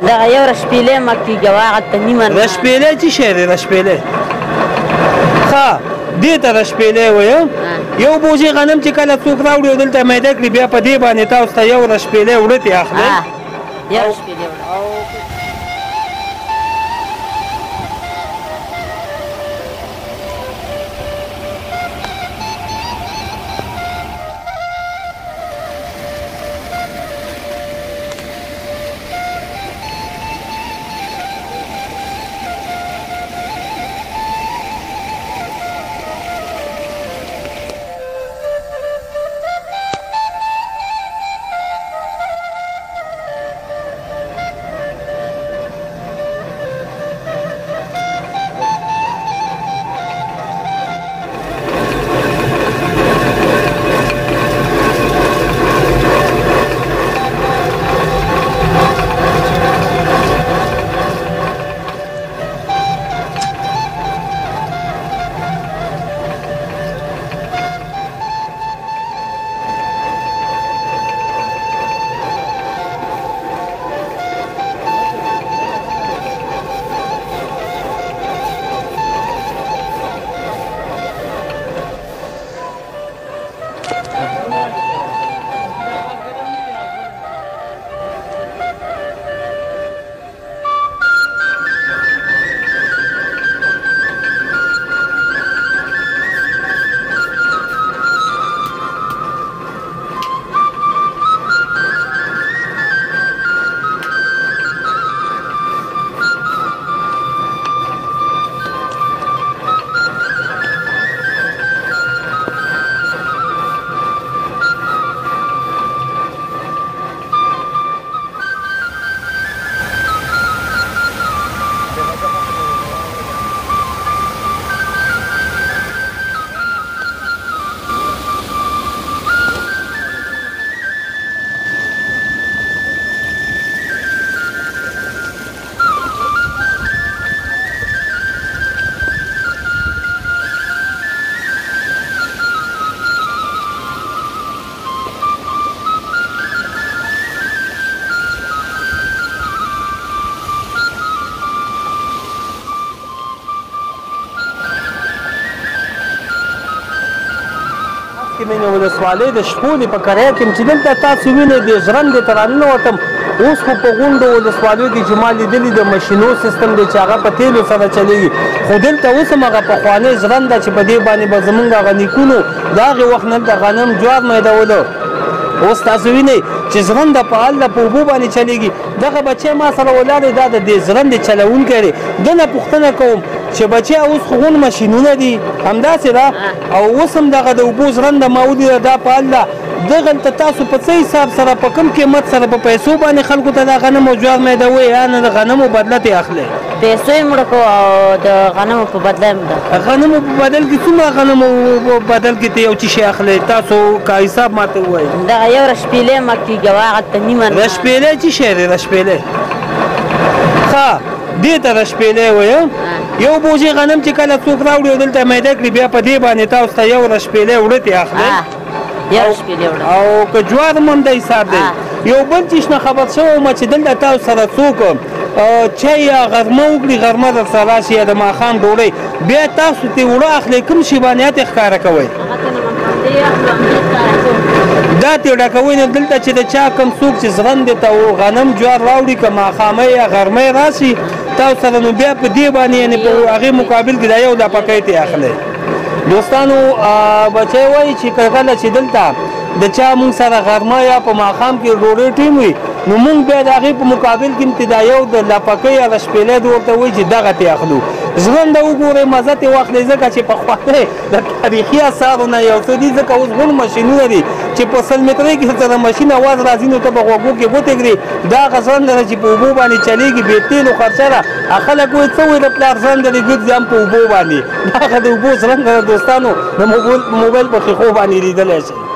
دغه یو رشپیلې مکېږي او هغلته نیمه رشپیلې څه شی دی رشپیلې؟ ښه دې ته رشپیلې وایي یو بوجۍ غنم چې کله څوک راوړي او دلته میده کړي بیا په دې باندې تاسو ته یو رشپیلې وړه ترې اخلئ یو رشپیلې وړه مینه ولسوالۍ د شپولې په کرايه کې چې دلته تاسو وینئ د ژرندې ته راننوتم اوس خو په غونډو ولسوالیو کې چې ما لیدلي د مشینو سیستم دی چې هغه په تیلو سره چلیږي خو دلته اوس هم هغه پخوانۍ ژرنده چې په دې باندې به زمونږ هغه نیکونو د هغې وخت نه د غنم جوار میدولو اوس تاسو وینئ چې ژرنده په هلته په اوبو باندې چلیږي دغه بچی ما سره ولاړ دی دا د دې ژرندې چلونکی دی ده نه پوښتنه کوم چې بچی اوس خو غون ماشینونه دي همداسې ده او اوس هم دغه د اوبو ژرنده ما ولیده دا په هلته دغلته تاسو په څه حساب سره په کوم قیمت سره په پیسو باندې خلکو ته دا غنم او جوار میدوئ یا نه د غنمو بدله ترې اخلئ پیسو یې مړه کوو او د غنمو په بدله یې مړه غنمو په بدل کې څومره غنمو په بدل کې ته یو څه شی اخلئ تاسو که حساب ماته ووایئ دغه یو رشپیلې مکېږي او هغلته نیمه رشپیلې څه شی دی رشپیلې ښه دې ته رشپیلې وایي یو بوجۍ غنم چې کله څوک راوړي او دلته میده کړي بیا په دې باندې تاسو ته یو رشپیلې وړه ترې اخلئ یو رشپیلې وړه او که جوار هم همدا حساب دی یو بل چیز نه خبر شوی وم چې دلته تاسو سره څوک چای یا غرمه وکړي غرمه درسره راشي یا د ماښام ډوډۍ بیا تاسو ترې وړه اخلئ کوم شیبانیات یې ښکاره کوئ دا ترې ډکوئ نو دلته چې د چا کوم څوک چې ژرندې ته غنم جوار راوړي که ماښامۍ یا غرمۍ راشي تاسو سره نو بیا په دې باندې یعنې په هغې مقابل کې دا یو دا پکۍ ترې اخلئ دوستانو بچی وایي چې کله چې دلته د چا مونږ سره غرمه یا په ماښام کې ډوډۍ ټیم وي نو مونږ بیا د هغې په مقابل کې دا یو د لپکۍ یا رشپیلۍ د ورته وایي چې دغه ترې اخلو ژرنده وګورئ مزه ترې واخلئ ځکه چې پخوانۍ د تاریخي اثارو نه یو څه دي ځکه اوس غون ماشینونه دي چې په 100 مترۍ کې سره ماشین اواز راځي نو ته به غوږو کې ګوتې کړي دا هغه ژرنده ده چې په اوبو باندې چلیږي بې تیلو خرچه ده خلک وایي څه وایي د پلار ژرنده دې ګرځي هم په اوبو باندې دا هغه د اوبو ژرنده ده دوستانو د موبایل په ښیښو باندې لیدلی شئ